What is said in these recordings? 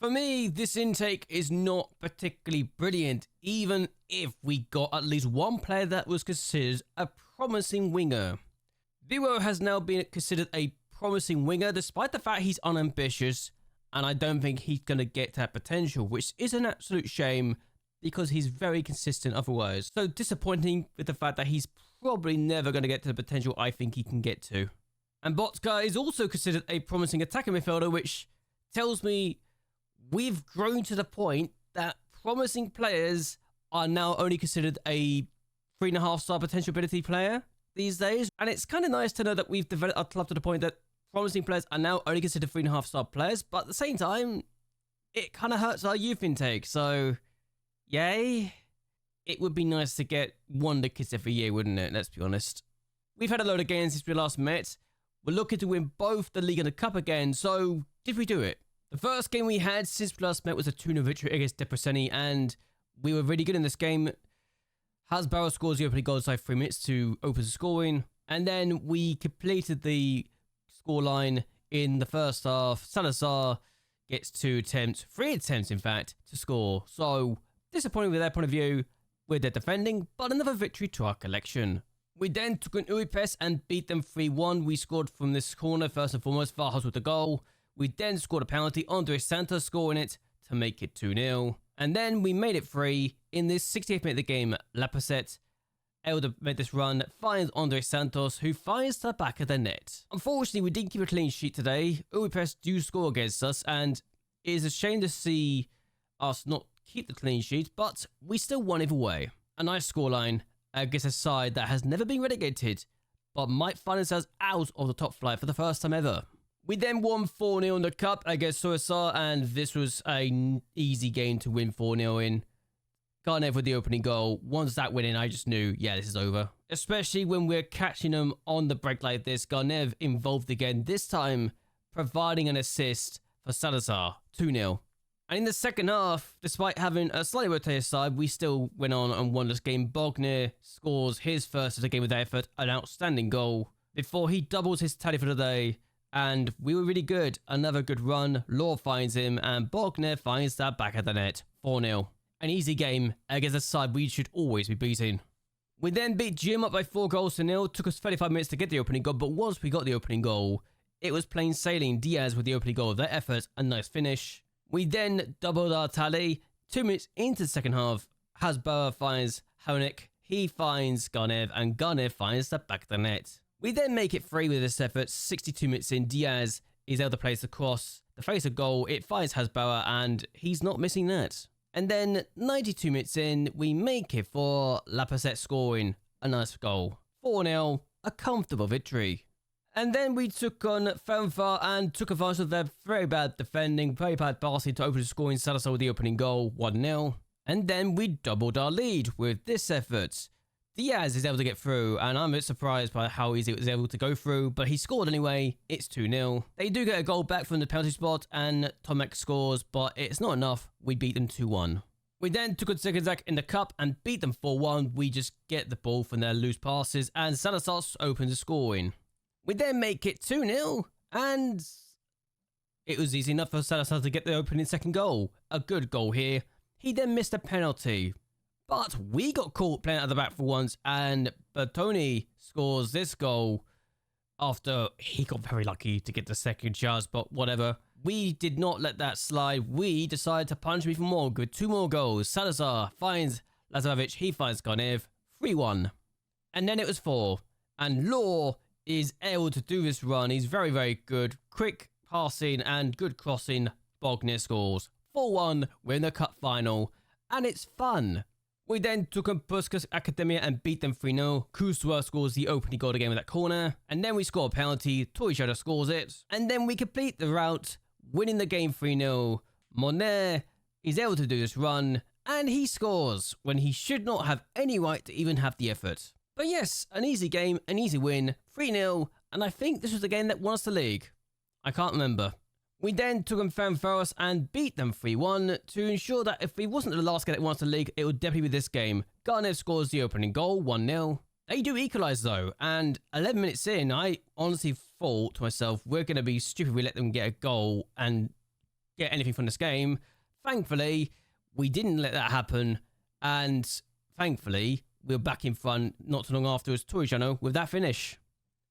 For me, this intake is not particularly brilliant, even if we got at least one player that was considered a promising winger. Vero has now been considered a promising winger despite the fact he's unambitious, and I don't think he's going to get that potential, which is an absolute shame because he's very consistent otherwise. So disappointing with the fact that he's probably never going to get to the potential I think he can get to. And Botka is also considered a promising attacking midfielder, which tells me we've grown to the point that promising players are now only considered a 3.5-star potential ability player these days. And it's kind of nice to know that we've developed our club to the point that promising players are now only considered 3.5-star players. But at the same time, it kind of hurts our youth intake. So, yay. It would be nice to get wonder kids every year, wouldn't it? Let's be honest. We've had a load of games since we last met. We're looking to win both the league and the cup again. So, did we do it? The first game we had since we last met was a 2-0 victory against Debreceni, and we were really good in this game. Hasbauer scores the opening goal inside 3 minutes to open the scoring, and then we completed the scoreline in the first half. Salazar gets 3 attempts in fact, to score. So, disappointing with their point of view with their defending, but another victory to our collection. We then took on Budapest and beat them 3-1. We scored from this corner first and foremost, Vargas with the goal. We then scored a penalty, Andres Santos scoring it to make it 2-0. And then we made it 3 in this 68th minute of the game. Lapacet, Elder made this run, finds Andres Santos, who finds the back of the net. Unfortunately, we didn't keep a clean sheet today. Budapest do score against us, and it is a shame to see us not keep the clean sheet, but we still won either way. A nice scoreline against a side that has never been relegated, but might find themselves out of the top flight for the first time ever. We then won 4-0 in the cup against Soesar, and this was an easy game to win 4-0 in. Garnev with the opening goal. Once that went in, I just knew, yeah, this is over. Especially when we're catching them on the break like this. Garnev involved again, this time providing an assist for Salazar. 2-0. And in the second half, despite having a slightly rotated side, we still went on and won this game. Bogner scores his first of the game with effort, an outstanding goal, before he doubles his tally for the day. And we were really good. Another good run. Law finds him, and Bogner finds that back at the net. 4-0. An easy game against a side we should always be beating. We then beat Jim up by 4-0. Took us 35 minutes to get the opening goal, but once we got the opening goal, it was plain sailing. Diaz with the opening goal of their effort, a nice finish. We then doubled our tally. 2 minutes into the second half, Hasbauer finds Honeck. He finds Garnev, and Garnev finds the back of the net. We then make it 3 with this effort. 62 minutes in, Diaz is able to place the cross. The face of goal, it finds Hasbauer, and he's not missing that. And then 92 minutes in, we make it for Lapacet scoring a nice goal. 4-0, a comfortable victory. And then we took on Fanfare and took advantage of their very bad defending, very bad passing to open the scoring. Salazar with the opening goal, 1-0. And then we doubled our lead with this effort. Diaz is able to get through, and I'm a bit surprised by how easy it was able to go through, but he scored anyway. It's 2-0. They do get a goal back from the penalty spot, and Tomek scores, but it's not enough. We beat them 2-1. We then took on Zigzag in the cup and beat them 4-1. We just get the ball from their loose passes, and Salazar opens the scoring. We then make it 2-0, and it was easy enough for Salazar to get the opening second goal. A good goal here. He then missed a penalty. But we got caught playing at the back for once, and Bertoni scores this goal after he got very lucky to get the second chance, but whatever. We did not let that slide. We decided to punch him even more with 2 more goals. Salazar finds Lazarevic, he finds Garnev, 3-1. And then it was 4. And Law is able to do this run. He's very, very good. Quick passing and good crossing. Bogner scores. 4-1, we're in the cup final, and it's fun. We then took on Puskas Academia and beat them 3-0. Kuswa scores the opening goal again with that corner. And then we score a penalty. Toyshada scores it. And then we complete the route, winning the game 3-0. Monet is able to do this run, and he scores when he should not have any right to even have the effort. But yes, an easy game, an easy win, 3-0, and I think this was the game that won us the league. I can't remember. We then took on Fanfaros and beat them 3-1 to ensure that if we wasn't the last game that won us the league, it would definitely be this game. Garnev scores the opening goal, 1-0. They do equalise though, and 11 minutes in, I honestly thought to myself, we're going to be stupid if we let them get a goal, and get anything from this game. Thankfully, we didn't let that happen, and thankfully, we were back in front not too long afterwards, Torrigiano, with that finish.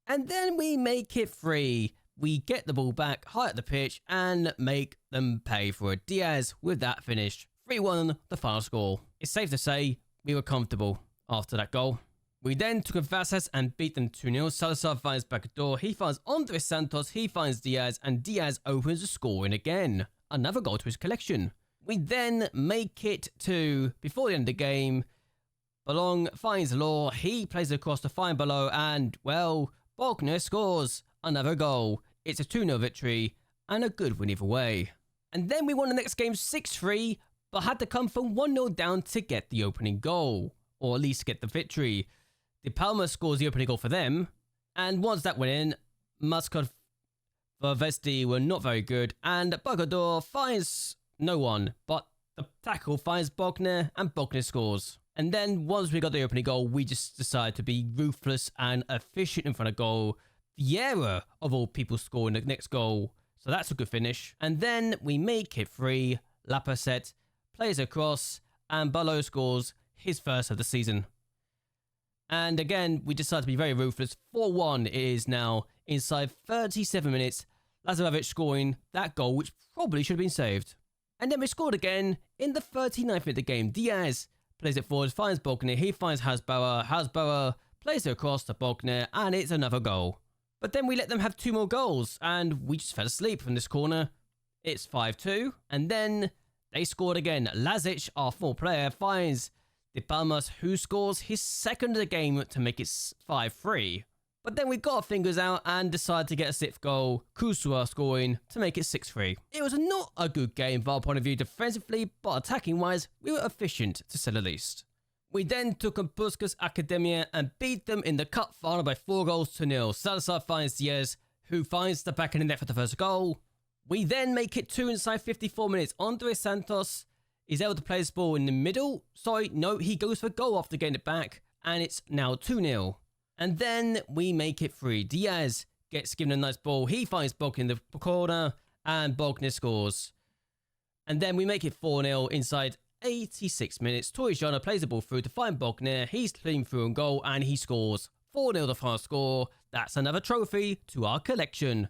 And then we make it 3. We get the ball back high at the pitch and make them pay for it. Diaz with that finish. 3-1, the final score. It's safe to say we were comfortable after that goal. We then took a Vasas and beat them 2-0. Salazar finds backdoor. He finds Andres Santos. He finds Diaz, and Diaz opens the scoring again. Another goal to his collection. We then make it to, before the end of the game, Belong finds Law. He plays across to find below, and, well, Bogner scores another goal. It's a 2-0 victory, and a good win either way. And then we won the next game 6-3, but had to come from 1-0 down to get the opening goal, or at least get the victory. De Palma scores the opening goal for them, and once that went in, Muscat for Vesti were not very good, and Bagador finds no one, but the tackle finds Bogner, and Bogner scores. And then once we got the opening goal, we just decided to be ruthless and efficient in front of goal. Vieira, of all people, scoring the next goal, so that's a good finish. And then we make it 3. Lapasset plays across, and Balo scores his first of the season. And again, we decided to be very ruthless. 4-1 it is now inside 37 minutes. Lazarevic scoring that goal, which probably should have been saved. And then we scored again in the 39th minute of the game. Diaz plays it forward, finds Bogner. He finds Hasbauer. Hasbauer plays it across to Bogner, and it's another goal. But then we let them have 2 more goals, and we just fell asleep from this corner. It's 5-2, and then they scored again. Lazic, our 4th player, finds De Palmas, who scores his second of the game to make it 5-3. But then we got our fingers out and decided to get a 6th goal, Kusua scoring to make it 6-3. It was not a good game from our point of view defensively, but attacking-wise, we were efficient to say the least. We then took on Puskas Academia and beat them in the cup final by 4-0. Salazar finds Diaz, who finds the back in the net for the first goal. We then make it 2 inside 54 minutes. Andres Santos is able to play this ball in the middle. Sorry, no, he goes for goal after getting it back, and it's now 2-0. And then we make it 3. Diaz gets given a nice ball. He finds Bogner in the corner, and Bogner scores. And then we make it 4-0 inside 86 minutes. Torrigiano plays the ball through to find Bogner. He's clean through on goal, and he scores. 4-0 the final score. That's another trophy to our collection.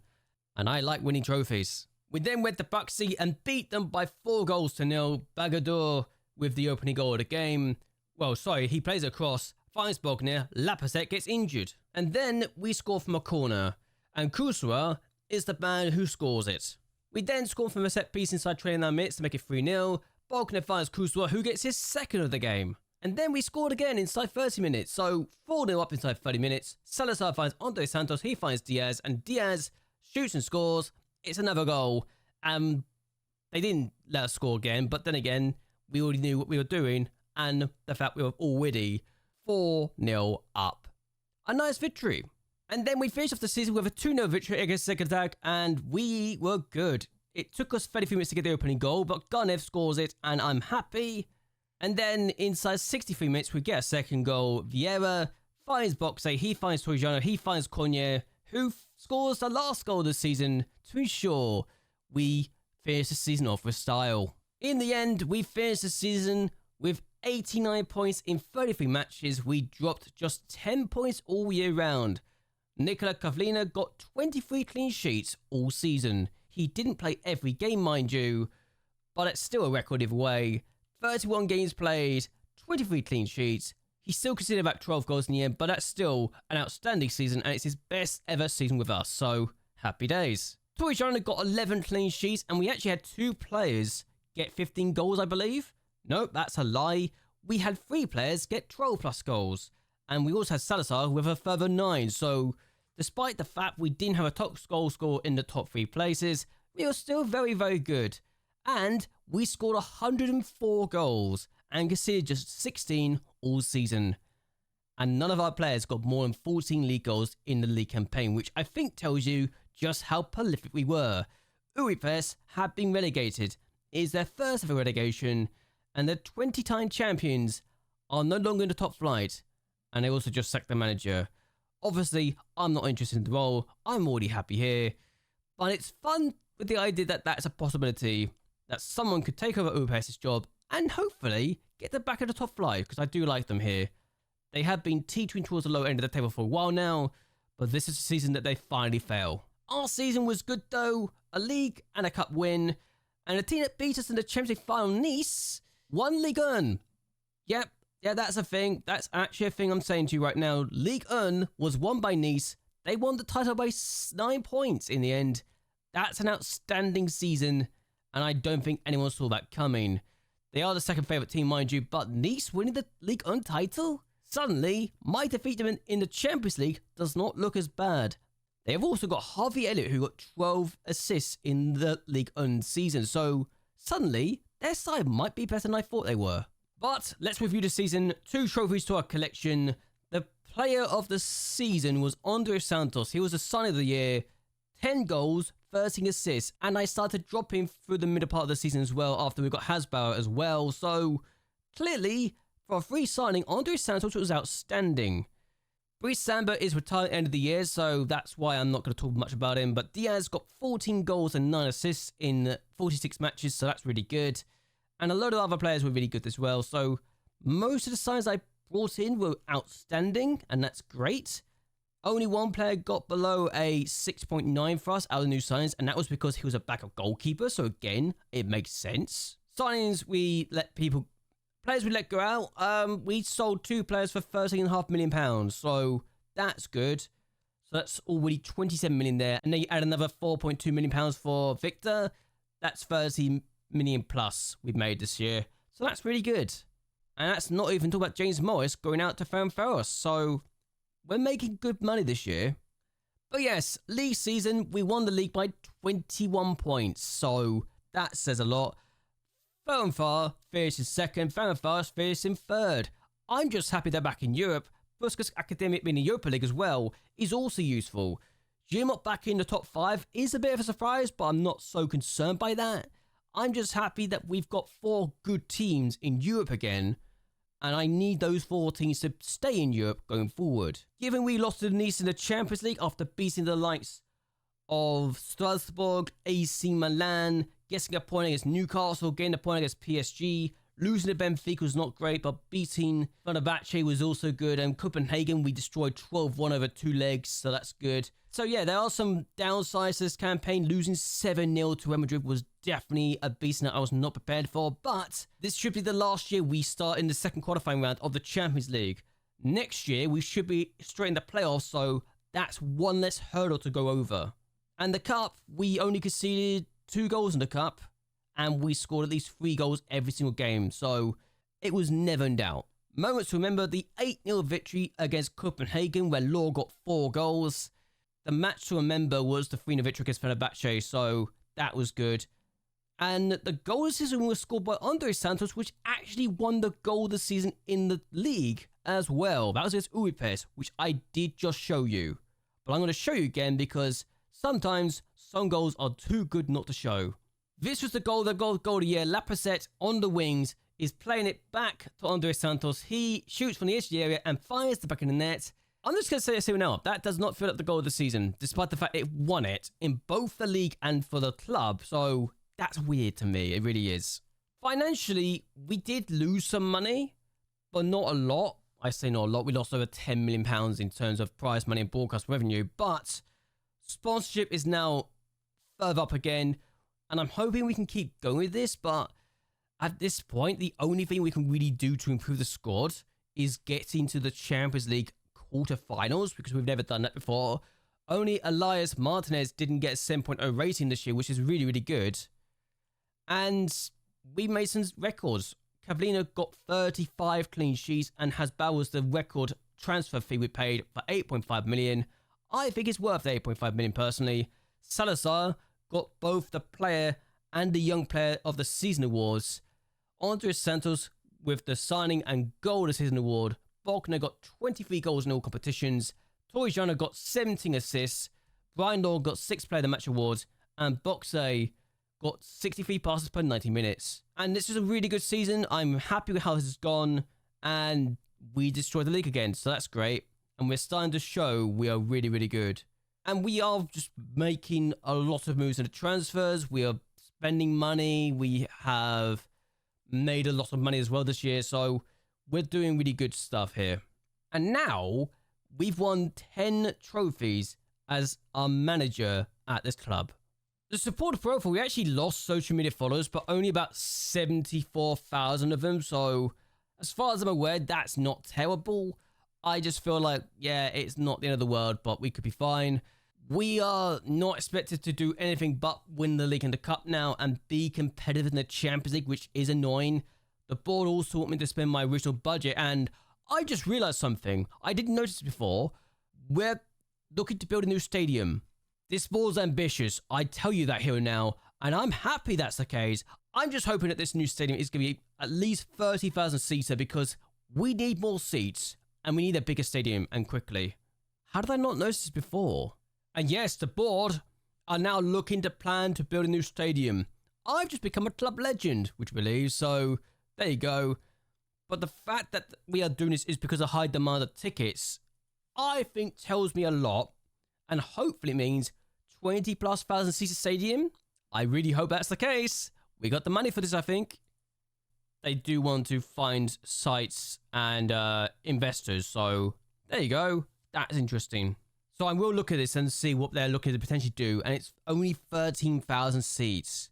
And I like winning trophies. We then went to Buxy and beat them by 4-0. Bagador with the opening goal of the game. Well, sorry, he plays across, finds Bogner, Lapasset gets injured. And then we score from a corner, and Kusua is the man who scores it. We then score from a set piece inside 29 minutes to make it 3-0. Bogner finds Kusua, who gets his second of the game. And then we scored again inside 30 minutes, so 4-0 up inside 30 minutes. Salazar finds Andres Santos, he finds Diaz, and Diaz shoots and scores. It's another goal. They didn't let us score again, but then again, we already knew what we were doing, and the fact we were already 4-0 up. A nice victory. And then we finished off the season with a 2-0 victory against Sekirtag, and we were good. It took us 33 minutes to get the opening goal, but Garnev scores it, and I'm happy. And then inside 63 minutes, we get a second goal. Vieira finds Boxe, he finds Torrigiano, he finds Cornier, who scores the last goal of the season to ensure we finish the season off with style. In the end, we finished the season with 89 points in 33 matches. We dropped just 10 points all year round. Nikola Kavlina got 23 clean sheets all season. He didn't play every game, mind you, but it's still a record either way. 31 games played, 23 clean sheets. He still considered about 12 goals in the end, but that's still an outstanding season, and it's his best ever season with us, so happy days. Torrigiano got 11 clean sheets, and we actually had 2 players get 15 goals, I believe. Nope, that's a lie. We had 3 players get 12 plus goals, and we also had Salazar with a further 9, so despite the fact we didn't have a top goal scorer in the top 3 places, we were still very, very good. And we scored 104 goals and conceded just 16 all season. And none of our players got more than 14 league goals in the league campaign, which I think tells you just how prolific we were. Uripes had been relegated. It is their first ever relegation, and the 20-time champions are no longer in the top flight, and they also just sacked the manager. Obviously, I'm not interested in the role. I'm already happy here. But it's fun with the idea that that's a possibility, that someone could take over Budapest's job and hopefully get them back at the top flight, because I do like them here. They have been teetering towards the low end of the table for a while now, but this is the season that they finally fail. Our season was good though, a league and a cup win, and a team that beat us in the Champions League final, Nice, won Ligue 1. Yep, yeah, that's a thing. That's actually a thing I'm saying to you right now. Ligue 1 was won by Nice. They won the title by 9 points in the end. That's an outstanding season, and I don't think anyone saw that coming. They are the second favourite team, mind you, but Nice winning the Ligue 1 title? Suddenly, my defeat them in the Champions League does not look as bad. They have also got Harvey Elliott, who got 12 assists in the Ligue 1 season, so suddenly, their side might be better than I thought they were. But let's review the season. 2 trophies to our collection. The player of the season was Andre Santos. He was the signing of the year. 10 goals, 13 assists, and I started dropping through the middle part of the season as well after we got Hasbauer as well. So clearly, for a free signing, Andre Santos was outstanding. Brice Samba is retired at the end of the year, so that's why I'm not going to talk much about him. But Diaz got 14 goals and 9 assists in 46 matches, so that's really good. And a load of other players were really good as well. So most of the signs I brought in were outstanding, and that's great. Only one player got below a 6.9 for us out of the new signings, and that was because he was a backup goalkeeper. So again, it makes sense. Signings, players we let go out. We sold 2 players for £13.5 million, so that's good. So that's already 27 million there, and then you add another £4.2 million for Victor. That's 30 million plus we've made this year, so that's really good. And that's not even talking about James Morris going out to Ferencváros, so we're making good money this year. But yes, league season, we won the league by 21 points, so that says a lot. Ferencváros finished in second, Ferencváros finished in third. I'm just happy they're back in Europe. Puskas Academic being in the Europa League as well is also useful. Girmot back in the top 5 is a bit of a surprise, but I'm not so concerned by that. I'm just happy that we've got 4 good teams in Europe again, and I need those 4 teams to stay in Europe going forward. Given we lost to Nice in the Champions League after beating the likes of Strasbourg, AC Milan, getting a point against Newcastle, getting a point against PSG, losing to Benfica was not great, but beating Fenerbahce was also good, and Copenhagen we destroyed 12-1 over 2 legs, so that's good. So yeah, there are some downsides to this campaign. Losing 7-0 to Real Madrid was definitely a beast that I was not prepared for, but this should be the last year we start in the second qualifying round of the Champions League. Next year, we should be straight in the playoffs, so that's one less hurdle to go over. And the Cup, we only conceded 2 goals in the Cup, and we scored at least 3 goals every single game, so it was never in doubt. Moments to remember, the 8-0 victory against Copenhagen, where Law got 4 goals. The match to remember was the 3-0 victory against Fenerbahce, so that was good. And the goal this season was scored by Andre Santos, which actually won the goal this season in the league as well. That was against Budapest, which I did just show you. But I'm going to show you again because sometimes some goals are too good not to show. This was the goal of the year. Lacazette on the wings is playing it back to Andre Santos. He shoots from the edge of the area and fires the back of the net. I'm just going to say this here now. That does not fill up the goal of the season, despite the fact it won it in both the league and for the club. So that's weird to me. It really is. Financially, we did lose some money, but not a lot. I say not a lot. We lost over £10 million in terms of prize money and broadcast revenue. But sponsorship is now further up again. And I'm hoping we can keep going with this. But at this point, the only thing we can really do to improve the squad is getting to the Champions League quarterfinals, because we've never done that before. Only Elias Martinez didn't get a 7.0 rating this year, which is really, really good. And we made some records. Cavallino got 35 clean sheets, and Hasbauer was the record transfer fee we paid for 8.5 million. I think it's worth the 8.5 million personally. Salazar got both the player and the young player of the season awards. Andre Santos with the signing and goal of the season award. Bogner got 23 goals in all competitions. Torrigiano got 17 assists. Brian Law got 6 player of the match awards. And Boxe got 63 passes per 90 minutes. And this is a really good season. I'm happy with how this has gone. And we destroyed the league again, so that's great. And we're starting to show we are really, really good. And we are just making a lot of moves in the transfers. We are spending money. We have made a lot of money as well this year. So we're doing really good stuff here. And now we've won 10 trophies as our manager at this club. The supporter profile, we actually lost social media followers, but only about 74,000 of them. So as far as I'm aware, that's not terrible. I just feel like, yeah, it's not the end of the world, but we could be fine. We are not expected to do anything but win the league and the cup now and be competitive in the Champions League, which is annoying. The board also want me to spend my original budget, and I just realized something. I didn't notice before. We're looking to build a new stadium. This board's ambitious. I tell you that here and now, and I'm happy that's the case. I'm just hoping that this new stadium is going to be at least 30,000 seater because we need more seats and we need a bigger stadium and quickly. How did I not notice this before? And yes, the board are now looking to plan to build a new stadium. I've just become a club legend, would you believe? So there you go. But the fact that we are doing this is because of high demand of tickets, I think tells me a lot, and hopefully means 20,000+ seater stadium. I really hope that's the case. We got the money for this, I think. They do want to find sites and investors, so there you go. That's interesting. So I will look at this and see what they're looking to potentially do, and it's only 13,000 seats.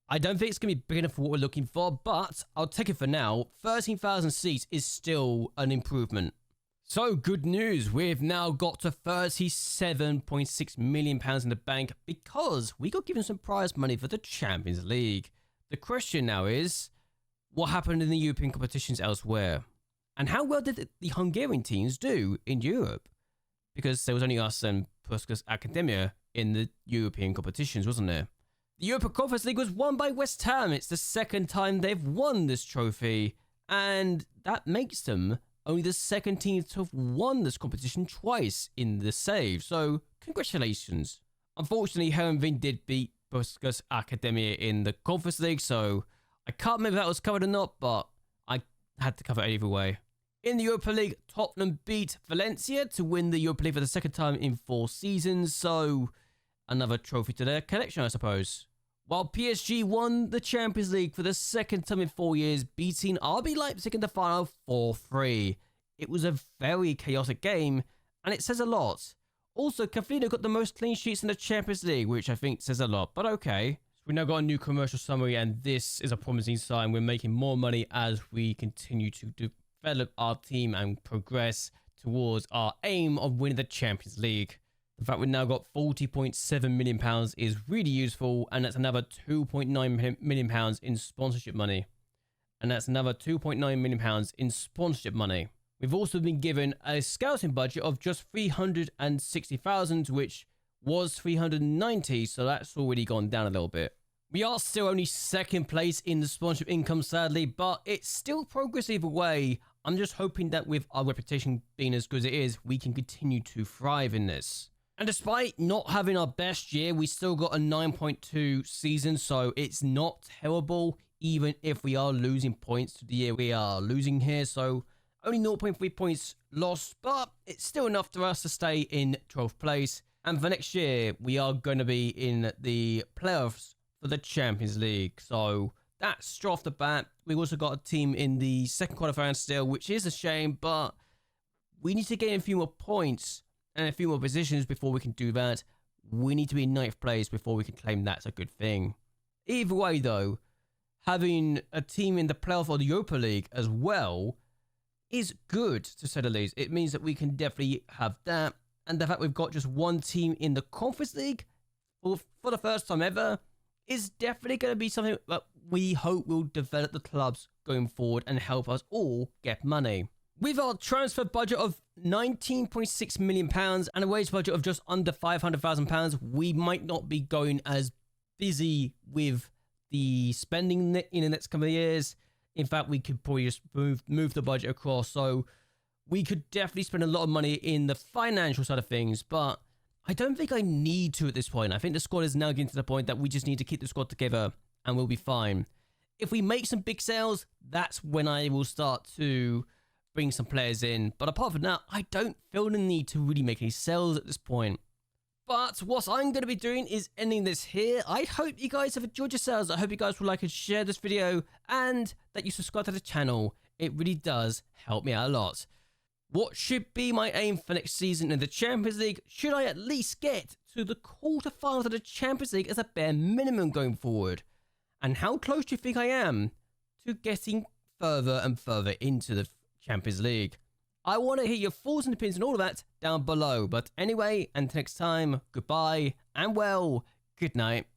I don't think it's going to be big enough for what we're looking for, but I'll take it for now. 13,000 seats is still an improvement. So good news, we've now got to £37.6 million in the bank because we got given some prize money for the Champions League. The question now is, what happened in the European competitions elsewhere? And how well did the Hungarian teams do in Europe? Because there was only us and Budapest Academia in the European competitions, wasn't there? The Europa Conference League was won by West Ham. It's the second time they've won this trophy, and that makes them only the second team to have won this competition twice in the save. So congratulations. Unfortunately, Honvéd did beat Budapest Academia in the Conference League, so I can't remember if that was covered or not, but I had to cover it either way. In the Europa League, Tottenham beat Valencia to win the Europa League for the second time in 4 seasons, so another trophy to their collection, I suppose. While PSG won the Champions League for the second time in 4 years, beating RB Leipzig in the final 4-3. It was a very chaotic game, and it says a lot. Also, Cavino got the most clean sheets in the Champions League, which I think says a lot, but okay. So we now got a new commercial summary, and this is a promising sign. We're making more money as we continue to develop our team and progress towards our aim of winning the Champions League. The fact we've now got £40.7 million is really useful, and that's another £2.9 million in sponsorship money. And that's another £2.9 million in sponsorship money. We've also been given a scouting budget of just 360,000, which was 390, so that's already gone down a little bit. We are still only second place in the sponsorship income, sadly, but it's still progress either way. I'm just hoping that with our reputation being as good as it is, we can continue to thrive in this. And despite not having our best year, we still got a 9.2 season, so it's not terrible, even if we are losing points to the year we are losing here. So only 0.3 points lost, but it's still enough for us to stay in 12th place. And for next year, we are going to be in the playoffs for the Champions League. So that's straight off the bat. We also got a team in the second quarterfinal still, which is a shame, but we need to gain a few more points and a few more positions before we can do that. We need to be in 9th place before we can claim that's a good thing. Either way, though, having a team in the playoff or the Europa League as well is good, to say the least. It means that we can definitely have that. And the fact we've got just one team in the Conference League for the first time ever is definitely going to be something that we hope will develop the clubs going forward and help us all get money. With our transfer budget of £19.6 million and a wage budget of just under £500,000, we might not be going as busy with the spending in the next couple of years. In fact, we could probably just move the budget across. So we could definitely spend a lot of money in the financial side of things, but I don't think I need to at this point. I think the squad is now getting to the point that we just need to keep the squad together and we'll be fine. If we make some big sales, that's when I will start to bring some players in. But apart from that, I don't feel the need to really make any sales at this point. But what I'm going to be doing is ending this here. I hope you guys have enjoyed yourselves. I hope you guys will like and share this video and that you subscribe to the channel. It really does help me out a lot. What should be my aim for next season in the Champions League? Should I at least get to the quarterfinals of the Champions League as a bare minimum going forward? And how close do you think I am to getting further and further into the Champions League? I want to hear your thoughts and opinions and all of that down below. But anyway, until next time, goodbye and well, good night.